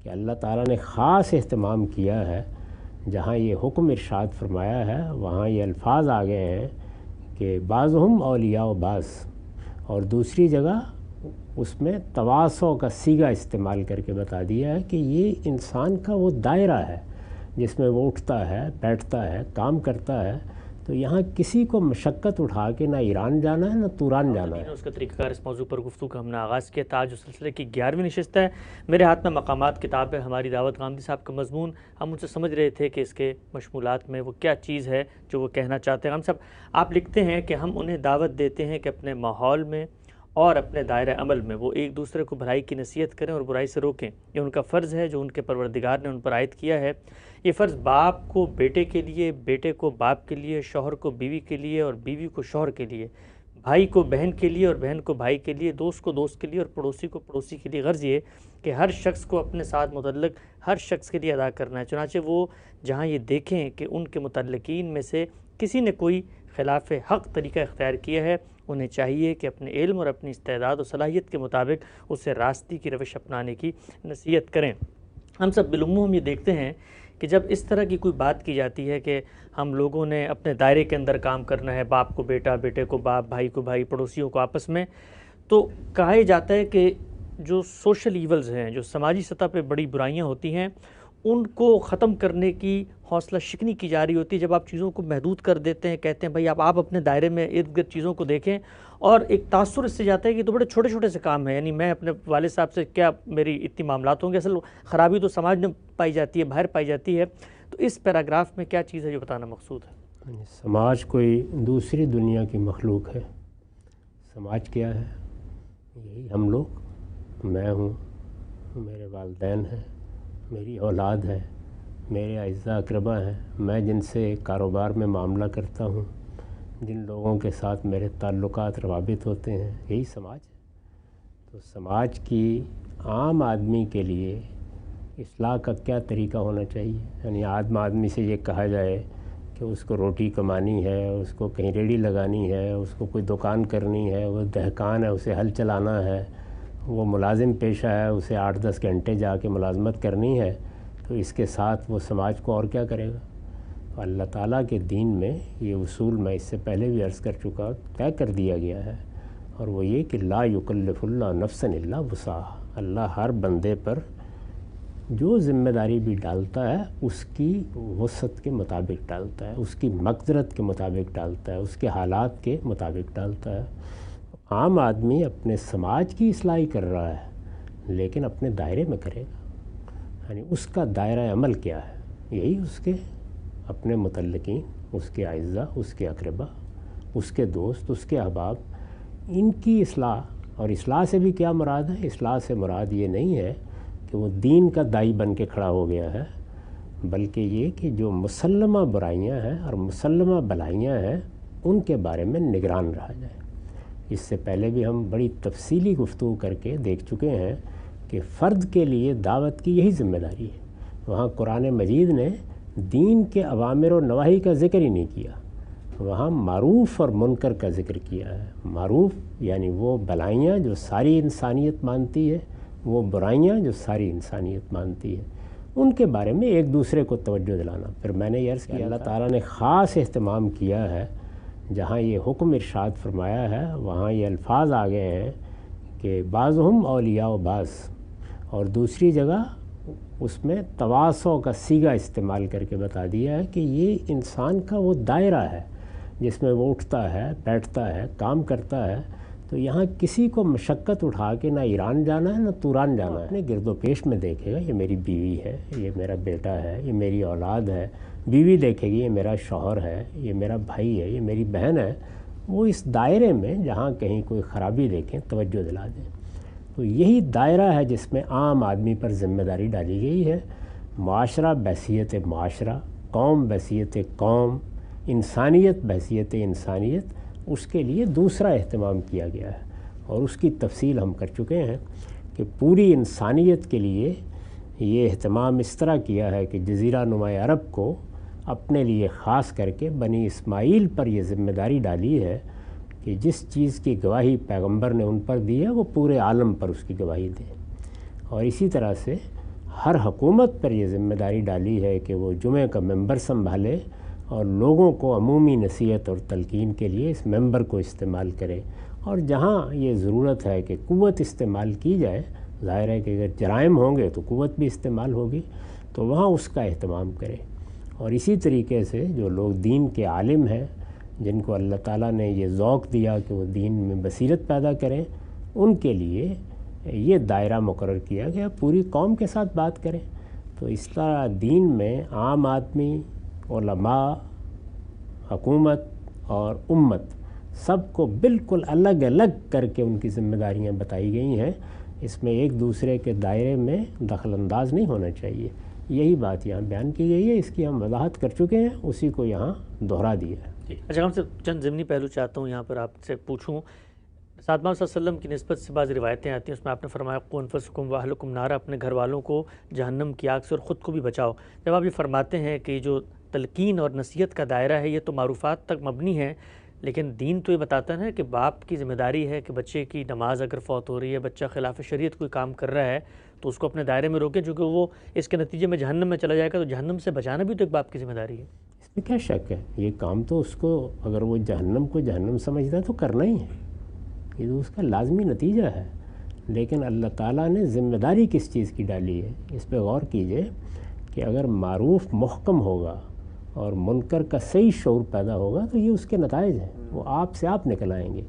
کہ اللہ تعالیٰ نے خاص اہتمام کیا ہے، جہاں یہ حکم ارشاد فرمایا ہے وہاں یہ الفاظ آ گئے ہیں کہ بعضہم اولیاء بعض، اور دوسری جگہ اس میں تواصع کا صیغہ استعمال کر کے بتا دیا ہے کہ یہ انسان کا وہ دائرہ ہے جس میں وہ اٹھتا ہے، بیٹھتا ہے، کام کرتا ہے۔ تو یہاں کسی کو مشقت اٹھا کے نہ ایران جانا ہے نہ توران جانا ہے۔ اس کا طریقہ کار، اس موضوع پر گفتگو کا ہم نے آغاز کیا تھا۔ آج اس سلسلے کی 11ویں نشست ہے۔ میرے ہاتھ میں مقامات کتاب ہے، ہماری دعوت غامدی صاحب کا مضمون۔ ہم ان سے سمجھ رہے تھے کہ اس کے مشمولات میں وہ کیا چیز ہے جو وہ کہنا چاہتے ہیں۔ ہم سب آپ لکھتے ہیں کہ ہم انہیں دعوت دیتے ہیں کہ اپنے ماحول میں اور اپنے دائرہ عمل میں وہ ایک دوسرے کو بھلائی کی نصیحت کریں اور برائی سے روکیں۔ یہ ان کا فرض ہے جو ان کے پروردگار نے ان پر عائد کیا ہے۔ یہ فرض باپ کو بیٹے کے لیے، بیٹے کو باپ کے لیے، شوہر کو بیوی کے لیے اور بیوی کو شوہر کے لیے، بھائی کو بہن کے لیے اور بہن کو بھائی کے لیے، دوست کو دوست کے لیے اور پڑوسی کو پڑوسی کے لیے۔ غرض یہ کہ ہر شخص کو اپنے ساتھ متعلق ہر شخص کے لیے ادا کرنا ہے۔ چنانچہ وہ جہاں یہ دیکھیں کہ ان کے متعلقین میں سے کسی نے کوئی خلاف حق طریقہ اختیار کیا ہے، انہیں چاہیے کہ اپنے علم اور اپنی استعداد و صلاحیت کے مطابق اسے راستی کی روش اپنانے کی نصیحت کریں۔ ہم سب بالعموم یہ دیکھتے ہیں کہ جب اس طرح کی کوئی بات کی جاتی ہے کہ ہم لوگوں نے اپنے دائرے کے اندر کام کرنا ہے، باپ کو بیٹا، بیٹے کو باپ، بھائی کو بھائی، پڑوسیوں کو آپس میں، تو کہا جاتا ہے کہ جو سوشل ایولز ہیں، جو سماجی سطح پہ بڑی برائیاں ہوتی ہیں، ان کو ختم کرنے کی حوصلہ شکنی کی جا رہی ہوتی ہے۔ جب آپ چیزوں کو محدود کر دیتے ہیں، کہتے ہیں بھائی آپ اپنے دائرے میں ارد گرد چیزوں کو دیکھیں، اور ایک تاثر اس سے جاتا ہے کہ تو بڑے چھوٹے چھوٹے سے کام ہیں، یعنی میں اپنے والد صاحب سے کیا میری اتنی معاملات ہوں گے۔ اصل خرابی تو سماج میں پائی جاتی ہے، باہر پائی جاتی ہے۔ تو اس پیراگراف میں کیا چیز ہے جو بتانا مقصود ہے؟ سماج کوئی دوسری دنیا کی مخلوق ہے۔ سماج کیا ہے؟ یہی ہم لوگ، میں ہوں، میرے والدین ہیں، میری اولاد ہے، میرے اعزاء اقربا ہیں، میں جن سے کاروبار میں معاملہ کرتا ہوں، جن لوگوں کے ساتھ میرے تعلقات روابط ہوتے ہیں، یہی سماج ہے۔ تو سماج کی عام آدمی کے لیے اصلاح کا کیا طریقہ ہونا چاہیے؟ یعنی عام آدمی سے یہ کہا جائے کہ اس کو روٹی کمانی ہے، اس کو کہیں ریڑھی لگانی ہے، اس کو کوئی دکان کرنی ہے، وہ دہقان ہے، اسے ہل چلانا ہے، وہ ملازم پیشہ ہے، اسے 8-10 گھنٹے جا کے ملازمت کرنی ہے، تو اس کے ساتھ وہ سماج کو اور کیا کرے گا؟ تو اللہ تعالیٰ کے دین میں یہ اصول میں اس سے پہلے بھی عرض کر چکا، طے کر دیا گیا ہے، اور وہ یہ کہ لا یکلف اللہ نفسا الا وسعها۔ اللہ ہر بندے پر جو ذمہ داری بھی ڈالتا ہے اس کی وسعت کے مطابق ڈالتا ہے، اس کی مقدرت کے مطابق ڈالتا ہے، اس کے حالات کے مطابق ڈالتا ہے۔ عام آدمی اپنے سماج کی اصلاح کر رہا ہے لیکن اپنے دائرے میں کرے گا، یعنی اس کا دائرہ عمل کیا ہے؟ یہی اس کے اپنے متعلقین، اس کے اعزاء، اس کے اقربا، اس کے دوست، اس کے احباب، ان کی اصلاح۔ اور اصلاح سے بھی کیا مراد ہے؟ اصلاح سے مراد یہ نہیں ہے کہ وہ دین کا دائی بن کے کھڑا ہو گیا ہے، بلکہ یہ کہ جو مسلمہ برائیاں ہیں اور مسلمہ بھلائیاں ہیں ان کے بارے میں نگران رہا جائے۔ اس سے پہلے بھی ہم بڑی تفصیلی گفتگو کر کے دیکھ چکے ہیں کہ فرد کے لیے دعوت کی یہی ذمہ داری ہے۔ وہاں قرآن مجید نے دین کے اوامر و نواہی کا ذکر ہی نہیں کیا، وہاں معروف اور منکر کا ذکر کیا ہے۔ معروف یعنی وہ بھلائیاں جو ساری انسانیت مانتی ہے، وہ برائیاں جو ساری انسانیت مانتی ہے، ان کے بارے میں ایک دوسرے کو توجہ دلانا۔ پھر میں نے یہ عرض کیا اللہ تعالیٰ نے خاص اہتمام کیا ہے، جہاں یہ حکم ارشاد فرمایا ہے وہاں یہ الفاظ آ گئے ہیں کہ بعضہم اولیاء بعض، اور دوسری جگہ اس میں تواصع کا صیغہ استعمال کر کے بتا دیا ہے کہ یہ انسان کا وہ دائرہ ہے جس میں وہ اٹھتا ہے، بیٹھتا ہے، کام کرتا ہے۔ تو یہاں کسی کو مشقت اٹھا کے نہ ایران جانا ہے نہ توران جانا ہے۔ اپنے گرد و پیش میں دیکھے گا، یہ میری بیوی ہے، یہ میرا بیٹا ہے، یہ میری اولاد ہے۔ بیوی دیکھے گی، یہ میرا شوہر ہے، یہ میرا بھائی ہے، یہ میری بہن ہے۔ وہ اس دائرے میں جہاں کہیں کوئی خرابی دیکھیں توجہ دلا دیں۔ تو یہی دائرہ ہے جس میں عام آدمی پر ذمہ داری ڈالی گئی ہے۔ معاشرہ بحیثیت معاشرہ، قوم بحیثیت قوم، انسانیت بحیثیت انسانیت، اس کے لیے دوسرا اہتمام کیا گیا ہے، اور اس کی تفصیل ہم کر چکے ہیں کہ پوری انسانیت کے لیے یہ اہتمام اس طرح کیا ہے کہ جزیرہ نما عرب کو اپنے لیے خاص کر کے بنی اسماعیل پر یہ ذمہ داری ڈالی ہے کہ جس چیز کی گواہی پیغمبر نے ان پر دی ہے وہ پورے عالم پر اس کی گواہی دیں، اور اسی طرح سے ہر حکومت پر یہ ذمہ داری ڈالی ہے کہ وہ جمعہ کا ممبر سنبھالے اور لوگوں کو عمومی نصیحت اور تلقین کے لیے اس ممبر کو استعمال کرے، اور جہاں یہ ضرورت ہے کہ قوت استعمال کی جائے، ظاہر ہے کہ اگر جرائم ہوں گے تو قوت بھی استعمال ہوگی، تو وہاں اس کا اہتمام کرے۔ اور اسی طریقے سے جو لوگ دین کے عالم ہیں، جن کو اللہ تعالیٰ نے یہ ذوق دیا کہ وہ دین میں بصیرت پیدا کریں، ان کے لیے یہ دائرہ مقرر کیا گیا، پوری قوم کے ساتھ بات کریں۔ تو اس طرح دین میں عام آدمی، علماء، حکومت اور امت سب کو بالکل الگ الگ کر کے ان کی ذمہ داریاں بتائی گئی ہیں۔ اس میں ایک دوسرے کے دائرے میں دخل انداز نہیں ہونا چاہیے۔ یہی بات یہاں بیان کی گئی ہے، اس کی ہم وضاحت کر چکے ہیں، اسی کو یہاں دہرا دیا ہے۔ اچھا، ہم سے چند ضمنی پہلو چاہتا ہوں یہاں پر آپ سے پوچھوں۔ سعد صلی اللہ علیہ وسلم کی نسبت سے بعض روایتیں آتی ہیں، اس میں آپ نے فرمایا قوا انفسکم واہلکم نارا، اپنے گھر والوں کو جہنم کی آگ سے اور خود کو بھی بچاؤ۔ جب آپ یہ فرماتے ہیں کہ جو تلقین اور نصیحت کا دائرہ ہے یہ تو معروفات تک مبنی ہے، لیکن دین تو یہ بتاتا ہے کہ باپ کی ذمہ داری ہے کہ بچے کی نماز اگر فوت ہو رہی ہے، بچہ خلاف شریعت کوئی کام کر رہا ہے تو اس کو اپنے دائرے میں روکیں، چونکہ وہ اس کے نتیجے میں جہنم میں چلا جائے گا، تو جہنم سے بچانا بھی تو ایک باپ کی ذمہ داری ہے۔ اس میں کیا شک ہے؟ یہ کام تو اس کو، اگر وہ جہنم کو جہنم سمجھتا ہے تو کرنا ہی ہے، یہ تو اس کا لازمی نتیجہ ہے۔ لیکن اللہ تعالیٰ نے ذمہ داری کس چیز کی ڈالی ہے، اس پہ غور کیجئے کہ اگر معروف محکم ہوگا اور منکر کا صحیح شعور پیدا ہوگا تو یہ اس کے نتائج ہیں، وہ آپ سے آپ نکل آئیں گے۔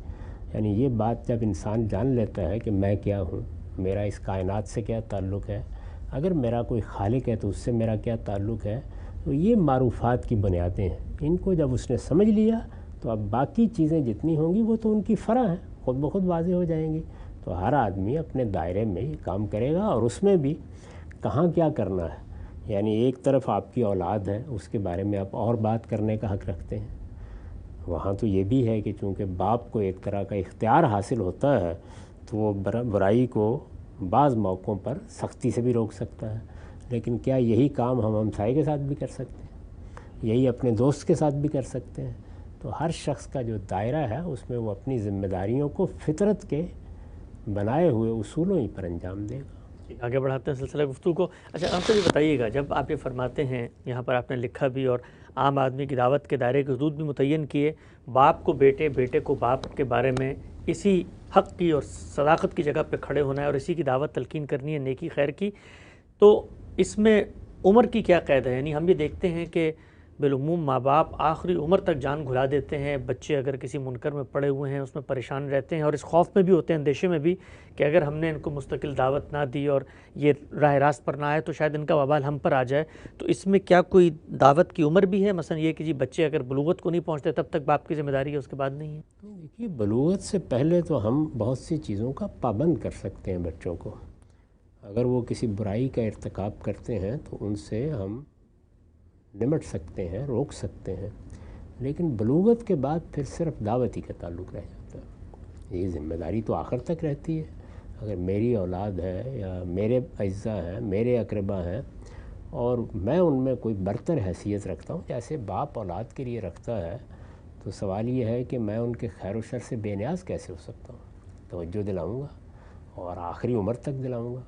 یعنی یہ بات جب انسان جان لیتا ہے کہ میں کیا ہوں، میرا اس کائنات سے کیا تعلق ہے، اگر میرا کوئی خالق ہے تو اس سے میرا کیا تعلق ہے، تو یہ معروفات کی بنیادیں ہیں۔ ان کو جب اس نے سمجھ لیا تو اب باقی چیزیں جتنی ہوں گی وہ تو ان کی فرع ہیں، خود بخود واضح ہو جائیں گی۔ تو ہر آدمی اپنے دائرے میں یہ کام کرے گا، اور اس میں بھی کہاں کیا کرنا ہے۔ یعنی ایک طرف آپ کی اولاد ہے، اس کے بارے میں آپ اور بات کرنے کا حق رکھتے ہیں، وہاں تو یہ بھی ہے کہ چونکہ باپ کو ایک طرح کا اختیار حاصل ہوتا ہے تو وہ برائی کو بعض موقعوں پر سختی سے بھی روک سکتا ہے، لیکن کیا یہی کام ہم ہمسائے کے ساتھ بھی کر سکتے ہیں؟ یہی اپنے دوست کے ساتھ بھی کر سکتے ہیں؟ تو ہر شخص کا جو دائرہ ہے اس میں وہ اپنی ذمہ داریوں کو فطرت کے بنائے ہوئے اصولوں ہی پر انجام دے گا۔ آگے بڑھاتے ہیں سلسلہ گفتگو کو۔ اچھا، آپ سے یہ بتائیے گا، جب آپ یہ فرماتے ہیں، یہاں پر آپ نے لکھا بھی اور عام آدمی کی دعوت کے دائرے کے حدود بھی متعین کیے، باپ کو بیٹے، بیٹے کو باپ کے بارے میں اسی حق کی اور صداقت کی جگہ پہ کھڑے ہونا ہے اور اسی کی دعوت تلقین کرنی ہے، نیکی خیر کی، تو اس میں عمر کی کیا قید ہے؟ یعنی ہم یہ دیکھتے ہیں کہ بالعموم ماں باپ آخری عمر تک جان گھلا دیتے ہیں، بچے اگر کسی منکر میں پڑے ہوئے ہیں اس میں پریشان رہتے ہیں، اور اس خوف میں بھی ہوتے ہیں، اندیشے میں بھی کہ اگر ہم نے ان کو مستقل دعوت نہ دی اور یہ راہ راست پر نہ آئے تو شاید ان کا وبال ہم پر آ جائے۔ تو اس میں کیا کوئی دعوت کی عمر بھی ہے؟ مثلا یہ کہ جی بچے اگر بلوغت کو نہیں پہنچتے تب تک باپ کی ذمہ داری ہے، اس کے بعد نہیں ہے؟ دیکھیے، بلوغت سے پہلے تو ہم بہت سی چیزوں کا پابند کر سکتے ہیں بچوں کو۔ اگر وہ کسی برائی کا ارتکاب کرتے ہیں تو ان سے ہم نمٹ سکتے ہیں، روک سکتے ہیں، لیکن بلوغت کے بعد پھر صرف دعوتی کا تعلق رہ جاتا ہے۔ یہ ذمہ داری تو آخر تک رہتی ہے۔ اگر میری اولاد ہے یا میرے اعزاء ہیں، میرے اقربا ہیں، اور میں ان میں کوئی برتر حیثیت رکھتا ہوں جیسے باپ اولاد کے لیے رکھتا ہے، تو سوال یہ ہے کہ میں ان کے خیر و شر سے بے نیاز کیسے ہو سکتا ہوں؟ توجہ دلاؤں گا، اور آخری عمر تک دلاؤں گا۔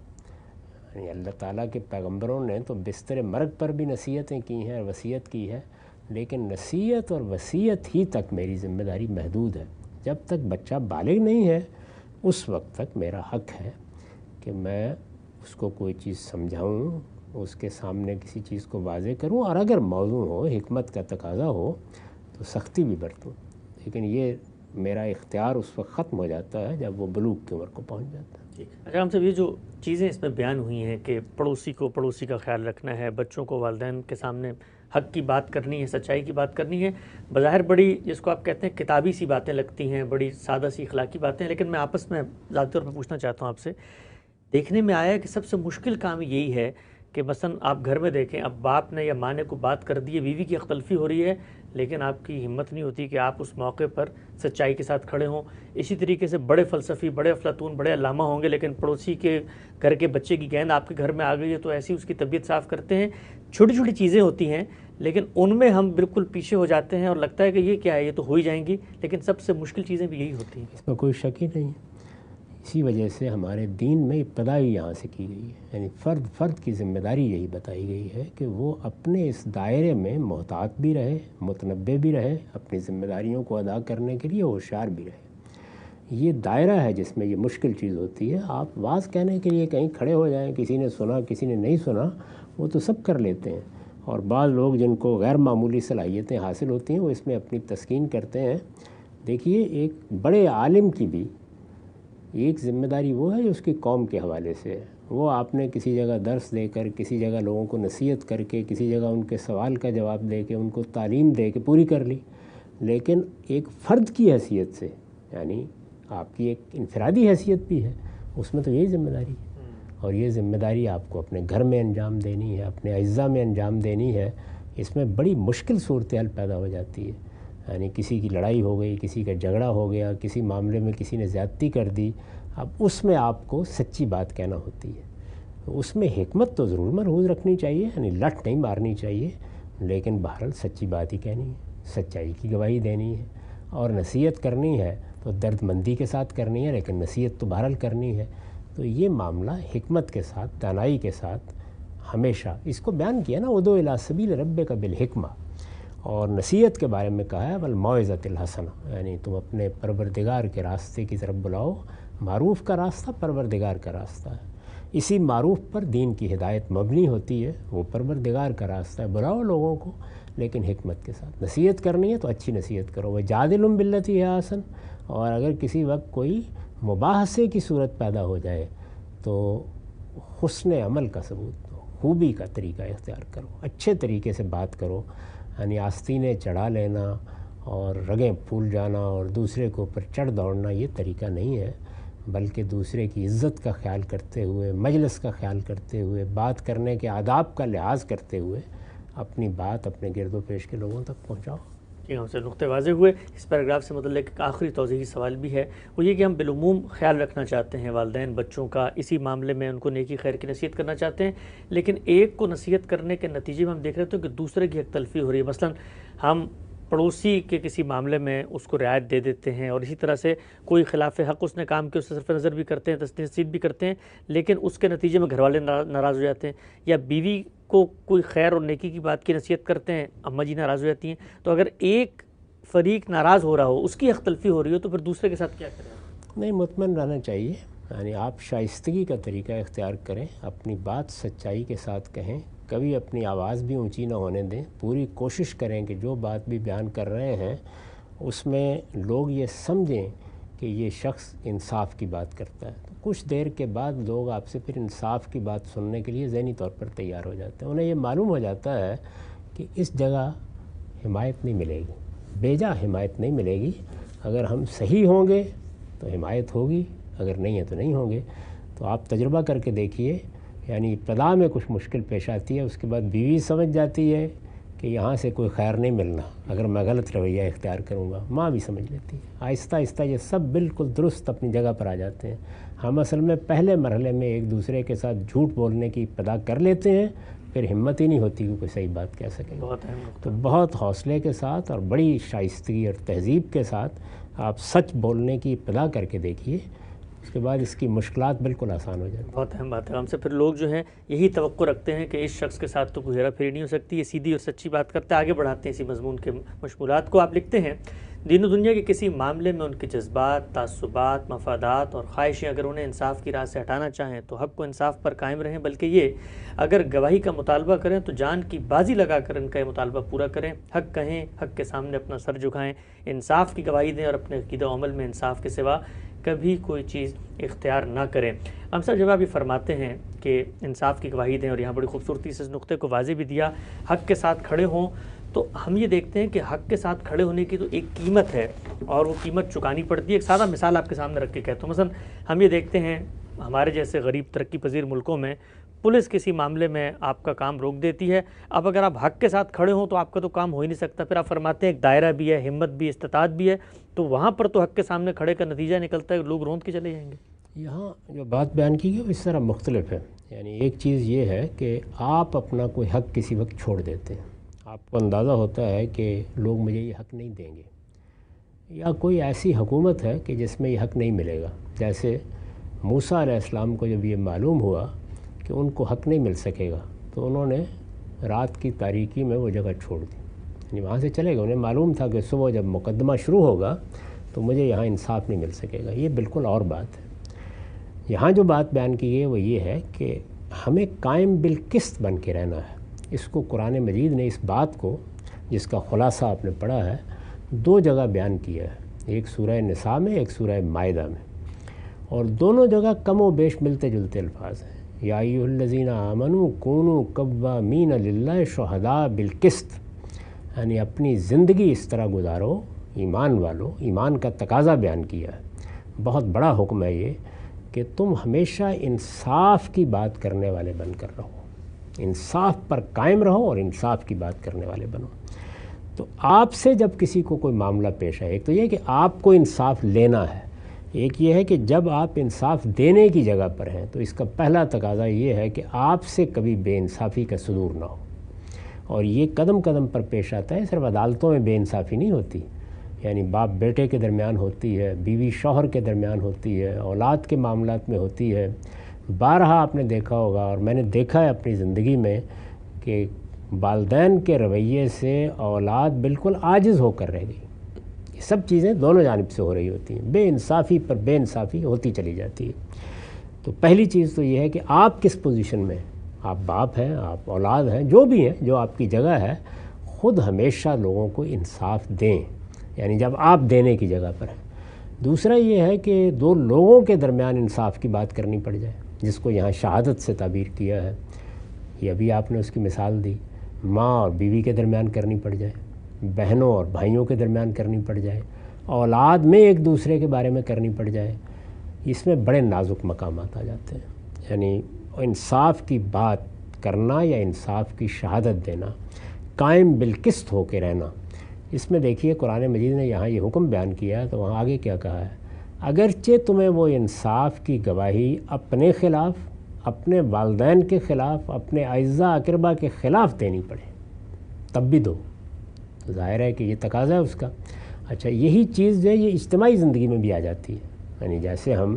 یعنی اللہ تعالیٰ کے پیغمبروں نے تو بستر مرگ پر بھی نصیحتیں کی ہیں، وصیت کی ہے، لیکن نصیحت اور وصیت ہی تک میری ذمہ داری محدود ہے۔ جب تک بچہ بالغ نہیں ہے اس وقت تک میرا حق ہے کہ میں اس کو کوئی چیز سمجھاؤں، اس کے سامنے کسی چیز کو واضح کروں، اور اگر موضوع ہو، حکمت کا تقاضا ہو تو سختی بھی برتوں، لیکن یہ میرا اختیار اس وقت ختم ہو جاتا ہے جب وہ بلوغ کی عمر کو پہنچ جاتا ہے۔ اچھا، ہم سب یہ جو چیزیں اس میں بیان ہوئی ہیں کہ پڑوسی کو پڑوسی کا خیال رکھنا ہے، بچوں کو والدین کے سامنے حق کی بات کرنی ہے، سچائی کی بات کرنی ہے، بظاہر بڑی جس کو آپ کہتے ہیں کتابی سی باتیں لگتی ہیں، بڑی سادہ سی اخلاقی باتیں، لیکن میں آپس میں ذاتی طور پر پوچھنا چاہتا ہوں آپ سے، دیکھنے میں آیا کہ سب سے مشکل کام یہی ہے کہ مثلا آپ گھر میں دیکھیں، اب باپ نے یا ماں نے کو بات کر دی ہے، بیوی کی اختلفی ہو رہی ہے، لیکن آپ کی ہمت نہیں ہوتی کہ آپ اس موقع پر سچائی کے ساتھ کھڑے ہوں۔ اسی طریقے سے بڑے فلسفی، بڑے افلاطون، بڑے علامہ ہوں گے، لیکن پڑوسی کے گھر کے بچے کی گیند آپ کے گھر میں آ گئی ہے تو ایسی اس کی طبیعت صاف کرتے ہیں۔ چھوٹی چھوٹی چیزیں ہوتی ہیں لیکن ان میں ہم بالکل پیچھے ہو جاتے ہیں اور لگتا ہے کہ یہ کیا ہے، یہ تو ہو ہی جائیں گی، لیکن سب سے مشکل چیزیں بھی یہی ہوتی ہیں۔ اس میں کوئی شک ہی نہیں، اسی وجہ سے ہمارے دین میں ابتدا ہی یہاں سے کی گئی ہے، یعنی فرد کی ذمہ داری یہی بتائی گئی ہے کہ وہ اپنے اس دائرے میں محتاط بھی رہے، متنبہ بھی رہے، اپنی ذمہ داریوں کو ادا کرنے کے لیے ہوشیار بھی رہے۔ یہ دائرہ ہے جس میں یہ مشکل چیز ہوتی ہے۔ آپ واز کہنے کے لیے کہیں کھڑے ہو جائیں، کسی نے سنا کسی نے نہیں سنا، وہ تو سب کر لیتے ہیں، اور بعض لوگ جن کو غیر معمولی صلاحیتیں حاصل ہوتی ہیں وہ اس میں اپنی تسکین کرتے ہیں۔ دیکھیے، ایک بڑے عالم کی بھی ایک ذمہ داری وہ ہے جو اس کی قوم کے حوالے سے ہے۔ وہ آپ نے کسی جگہ درس دے کر، کسی جگہ لوگوں کو نصیحت کر کے، کسی جگہ ان کے سوال کا جواب دے کے، ان کو تعلیم دے کے پوری کر لی، لیکن ایک فرد کی حیثیت سے، یعنی آپ کی ایک انفرادی حیثیت بھی ہے، اس میں تو یہی ذمہ داری ہے، اور یہ ذمہ داری آپ کو اپنے گھر میں انجام دینی ہے، اپنے اعزاء میں انجام دینی ہے۔ اس میں بڑی مشکل صورتحال پیدا ہو جاتی ہے، یعنی کسی کی لڑائی ہو گئی، کسی کا جھگڑا ہو گیا، کسی معاملے میں کسی نے زیادتی کر دی، اب اس میں آپ کو سچی بات کہنا ہوتی ہے، تو اس میں حکمت تو ضرور مرہوز رکھنی چاہیے، یعنی لٹ نہیں مارنی چاہیے، لیکن بہرحال سچی بات ہی کہنی ہے، سچائی کی گواہی دینی ہے، اور نصیحت کرنی ہے تو درد مندی کے ساتھ کرنی ہے، لیکن نصیحت تو بہرحال کرنی ہے۔ تو یہ معاملہ حکمت کے ساتھ، دانائی کے ساتھ، ہمیشہ اس کو بیان کیا نا، ادعو الی سبیل ربک بالحکمہ، اور نصیحت کے بارے میں کہا ہے والموعظۃ الحسنہ، یعنی تم اپنے پروردگار کے راستے کی طرف بلاؤ۔ معروف کا راستہ پروردگار کا راستہ ہے، اسی معروف پر دین کی ہدایت مبنی ہوتی ہے، وہ پروردگار کا راستہ ہے۔ بلاؤ لوگوں کو، لیکن حکمت کے ساتھ نصیحت کرنی ہے تو اچھی نصیحت کرو، وجادلہم باللتی ہی احسن، اور اگر کسی وقت کوئی مباحثے کی صورت پیدا ہو جائے تو حسن عمل کا ثبوت دو، خوبی کا طریقہ اختیار کرو، اچھے طریقے سے بات کرو، یعنی آستینیں چڑھا لینا اور رگیں پھول جانا اور دوسرے کے اوپر چڑھ دوڑنا یہ طریقہ نہیں ہے، بلکہ دوسرے کی عزت کا خیال کرتے ہوئے، مجلس کا خیال کرتے ہوئے، بات کرنے کے آداب کا لحاظ کرتے ہوئے اپنی بات اپنے گرد و پیش کے لوگوں تک پہنچاؤ۔ ہم سے نقطے واضح ہوئے۔ اس پیراگراف سے متعلق ایک آخری توضیحی سوال بھی ہے، وہ یہ کہ ہم بالعموم خیال رکھنا چاہتے ہیں والدین بچوں کا، اسی معاملے میں ان کو نیکی خیر کی نصیحت کرنا چاہتے ہیں، لیکن ایک کو نصیحت کرنے کے نتیجے میں ہم دیکھ رہے ہیں کہ دوسرے کی حق تلفی ہو رہی ہے۔ مثلا ہم پڑوسی کے کسی معاملے میں اس کو رعایت دے دیتے ہیں، اور اسی طرح سے کوئی خلاف حق اس نے کام کیا، اس سے صرف نظر بھی کرتے ہیں، تنصیح بھی کرتے ہیں، لیکن اس کے نتیجے میں گھر والے ناراض ہو جاتے ہیں، یا بیوی کو کوئی خیر اور نیکی کی بات کی نصیحت کرتے ہیں، اماں جی ناراض ہو جاتی ہیں۔ تو اگر ایک فریق ناراض ہو رہا ہو، اس کی حق تلفی ہو رہی ہو، تو پھر دوسرے کے ساتھ کیا کریں؟ نہیں، مطمئن رہنا چاہیے، یعنی آپ شائستگی کا طریقہ اختیار کریں، اپنی بات سچائی کے ساتھ کہیں، کبھی اپنی آواز بھی اونچی نہ ہونے دیں، پوری کوشش کریں کہ جو بات بھی بیان کر رہے ہیں اس میں لوگ یہ سمجھیں کہ یہ شخص انصاف کی بات کرتا ہے، تو کچھ دیر کے بعد لوگ آپ سے پھر انصاف کی بات سننے کے لیے ذہنی طور پر تیار ہو جاتے ہیں۔ انہیں یہ معلوم ہو جاتا ہے کہ اس جگہ حمایت نہیں ملے گی، بیجا حمایت نہیں ملے گی، اگر ہم صحیح ہوں گے تو حمایت ہوگی، اگر نہیں ہے تو نہیں ہوں گے۔ تو آپ تجربہ کر کے دیکھیے، یعنی ابتدا میں کچھ مشکل پیش آتی ہے، اس کے بعد بیوی سمجھ جاتی ہے کہ یہاں سے کوئی خیر نہیں ملنا اگر میں غلط رویہ اختیار کروں گا، ماں بھی سمجھ لیتی ہے، آہستہ آہستہ یہ سب بالکل درست اپنی جگہ پر آ جاتے ہیں۔ ہم اصل میں پہلے مرحلے میں ایک دوسرے کے ساتھ جھوٹ بولنے کی ابتدا کر لیتے ہیں، پھر ہمت ہی نہیں ہوتی کہ کوئی صحیح بات کہہ سکیں۔ تو بہت حوصلے کے ساتھ اور بڑی شائستگی اور تہذیب کے ساتھ آپ سچ بولنے کی ابتدا کر کے دیکھیے، اس کے بعد اس کی مشکلات بالکل آسان ہو جاتی ہیں۔ بہت اہم بات ہے۔ ہم سے پھر لوگ جو ہیں یہی توقع رکھتے ہیں کہ اس شخص کے ساتھ تو کوئی ہیرا پھیری نہیں ہو سکتی، یہ سیدھی اور سچی بات کرتے ہیں، آگے بڑھاتے ہیں اسی مضمون کے مشمولات کو۔ آپ لکھتے ہیں دین و دنیا کے کسی معاملے میں ان کے جذبات، تعصبات، مفادات اور خواہشیں اگر انہیں انصاف کی راہ سے ہٹانا چاہیں تو حق و انصاف پر قائم رہیں، بلکہ یہ اگر گواہی کا مطالبہ کریں تو جان کی بازی لگا کر ان کا یہ مطالبہ پورا کریں، حق کہیں، حق کے سامنے اپنا سر جھکائیں، انصاف کی گواہی دیں اور اپنے عقیدہ و عمل میں انصاف کے سوا کبھی کوئی چیز اختیار نہ کریں۔ ہم سب جب آپ یہ فرماتے ہیں کہ انصاف کی گواہی دیں، اور یہاں بڑی خوبصورتی سے اس نقطے کو واضح بھی دیا، حق کے ساتھ کھڑے ہوں، تو ہم یہ دیکھتے ہیں کہ حق کے ساتھ کھڑے ہونے کی تو ایک قیمت ہے اور وہ قیمت چکانی پڑتی ہے۔ ایک سادہ مثال آپ کے سامنے رکھ کے کہتا ہوں، مثلا ہم یہ دیکھتے ہیں ہمارے جیسے غریب ترقی پذیر ملکوں میں پولیس کسی معاملے میں آپ کا کام روک دیتی ہے، اب اگر آپ حق کے ساتھ کھڑے ہوں تو آپ کا تو کام ہو ہی نہیں سکتا۔ پھر آپ فرماتے ہیں ایک دائرہ بھی ہے، ہمت بھی، استطاعت بھی ہے، تو وہاں پر تو حق کے سامنے کھڑے کا نتیجہ نکلتا ہے لوگ روند کے چلے جائیں گے۔ یہاں جو بات بیان کی گئی وہ اس طرح مختلف ہے، یعنی ایک چیز یہ ہے کہ آپ اپنا کوئی حق کسی وقت چھوڑ دیتے ہیں، آپ کو اندازہ ہوتا ہے کہ لوگ مجھے یہ حق نہیں دیں گے، یا کوئی ایسی حکومت ہے کہ جس میں یہ حق نہیں ملے گا، جیسے موسیٰ علیہ السلام کو جب یہ معلوم ہوا کہ ان کو حق نہیں مل سکے گا تو انہوں نے رات کی تاریکی میں وہ جگہ چھوڑ دی، یعنی وہاں سے چلے گئے۔ انہیں معلوم تھا کہ صبح جب مقدمہ شروع ہوگا تو مجھے یہاں انصاف نہیں مل سکے گا۔ یہ بالکل اور بات ہے۔ یہاں جو بات بیان کی گئی وہ یہ ہے کہ ہمیں قائم بالقسط بن کے رہنا ہے۔ اس کو قرآن مجید نے اس بات کو، جس کا خلاصہ آپ نے پڑھا ہے، 2 جگہ بیان کیا ہے، ایک سورہ نساء میں، ایک سورہ مائدہ میں، اور دونوں جگہ کم و بیش ملتے جلتے الفاظ ہیں۔ یا ایھا الذین آمنوا کونوا قوامین للہ شہداء بالقسط، یعنی اپنی زندگی اس طرح گزارو، ایمان والو، ایمان کا تقاضا بیان کیا ہے۔ بہت بڑا حکم ہے یہ کہ تم ہمیشہ انصاف کی بات کرنے والے بن کر رہو، انصاف پر قائم رہو اور انصاف کی بات کرنے والے بنو۔ تو آپ سے جب کسی کو کوئی معاملہ پیش آئے، ایک تو یہ کہ آپ کو انصاف لینا ہے، ایک یہ ہے کہ جب آپ انصاف دینے کی جگہ پر ہیں تو اس کا پہلا تقاضا یہ ہے کہ آپ سے کبھی بے انصافی کا صدور نہ ہو، اور یہ قدم قدم پر پیش آتا ہے۔ صرف عدالتوں میں بے انصافی نہیں ہوتی، یعنی باپ بیٹے کے درمیان ہوتی ہے، بیوی شوہر کے درمیان ہوتی ہے، اولاد کے معاملات میں ہوتی ہے۔ بارہا آپ نے دیکھا ہوگا، اور میں نے دیکھا ہے اپنی زندگی میں، کہ والدین کے رویے سے اولاد بالکل عاجز ہو کر رہ گئی۔ یہ سب چیزیں دونوں جانب سے ہو رہی ہوتی ہیں، بے انصافی پر بے انصافی ہوتی چلی جاتی ہے۔ تو پہلی چیز تو یہ ہے کہ آپ کس پوزیشن میں، آپ باپ ہیں، آپ اولاد ہیں، جو بھی ہیں، جو آپ کی جگہ ہے، خود ہمیشہ لوگوں کو انصاف دیں، یعنی جب آپ دینے کی جگہ پر ہیں۔ دوسرا یہ ہے کہ 2 لوگوں کے درمیان انصاف کی بات کرنی پڑ جائے، جس کو یہاں شہادت سے تعبیر کیا ہے۔ یہ ابھی آپ نے اس کی مثال دی، ماں اور بیوی کے درمیان کرنی پڑ جائے، بہنوں اور بھائیوں کے درمیان کرنی پڑ جائے، اولاد میں ایک دوسرے کے بارے میں کرنی پڑ جائے۔ اس میں بڑے نازک مقامات آ جاتے ہیں، یعنی انصاف کی بات کرنا یا انصاف کی شہادت دینا، قائم بالقسط ہو کے رہنا۔ اس میں دیکھیے قرآن مجید نے یہاں یہ حکم بیان کیا ہے تو وہاں آگے کیا کہا ہے، اگرچہ تمہیں وہ انصاف کی گواہی اپنے خلاف، اپنے والدین کے خلاف، اپنے اعزاء اقربا کے خلاف دینی پڑے، تب بھی دو۔ تو ظاہر ہے کہ یہ تقاضا ہے اس کا۔ اچھا، یہی چیز جو ہے یہ اجتماعی زندگی میں بھی آ جاتی ہے، یعنی جیسے ہم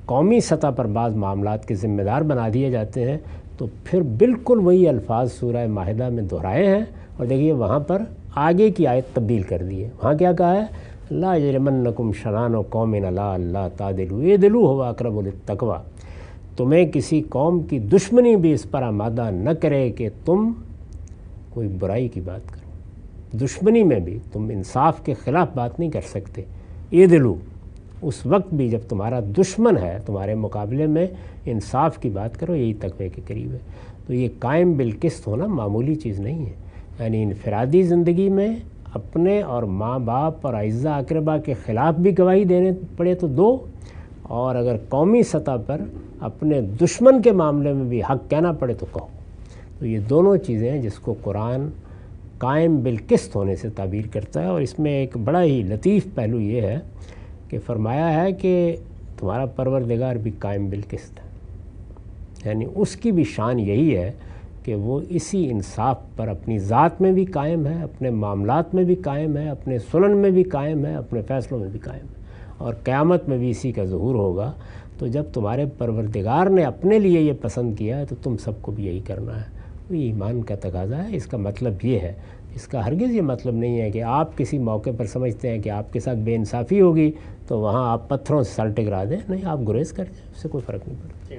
قومی سطح پر بعض معاملات کے ذمہ دار بنا دیے جاتے ہیں، تو پھر بالکل وہی الفاظ سورہ مائدہ میں دہرائے ہیں، اور دیکھیے وہاں پر آگے کی آیت تبدیل کر دی ہے۔ وہاں کیا کہا ہے، لا یجرمنکم شنآن قوم علی الا تعدلوا اعدلوا هو اقرب للتقوی، تمہیں کسی قوم کی دشمنی بھی اس پر آمادہ نہ کرے کہ تم کوئی برائی کی بات کرو۔ دشمنی میں بھی تم انصاف کے خلاف بات نہیں کر سکتے۔ اعدلوا، اس وقت بھی جب تمہارا دشمن ہے تمہارے مقابلے میں انصاف کی بات کرو، یہی تقوی کے قریب ہے۔ تو یہ قائم بالقسط ہونا معمولی چیز نہیں ہے، یعنی انفرادی زندگی میں اپنے اور ماں باپ اور اعزاء اقربا کے خلاف بھی گواہی دینے پڑے تو دو، اور اگر قومی سطح پر اپنے دشمن کے معاملے میں بھی حق کہنا پڑے تو کہو۔ تو یہ دونوں چیزیں ہیں جس کو قرآن قائم بالقسط ہونے سے تعبیر کرتا ہے، اور اس میں ایک بڑا ہی لطیف پہلو یہ ہے کہ فرمایا ہے کہ تمہارا پروردگار بھی قائم بالقسط ہے، یعنی اس کی بھی شان یہی ہے کہ وہ اسی انصاف پر اپنی ذات میں بھی قائم ہے، اپنے معاملات میں بھی قائم ہے، اپنے سنن میں بھی قائم ہے، اپنے فیصلوں میں بھی قائم ہے، اور قیامت میں بھی اسی کا ظہور ہوگا۔ تو جب تمہارے پروردگار نے اپنے لیے یہ پسند کیا ہے تو تم سب کو بھی یہی کرنا ہے۔ یہ ایمان کا تقاضا ہے۔ اس کا مطلب یہ ہے، اس کا ہرگز یہ مطلب نہیں ہے کہ آپ کسی موقع پر سمجھتے ہیں کہ آپ کے ساتھ بے انصافی ہوگی تو وہاں آپ پتھروں سے سر ٹکرا دیں، نہیں، آپ گریز کر جائیں، اس سے کوئی فرق نہیں پڑتا۔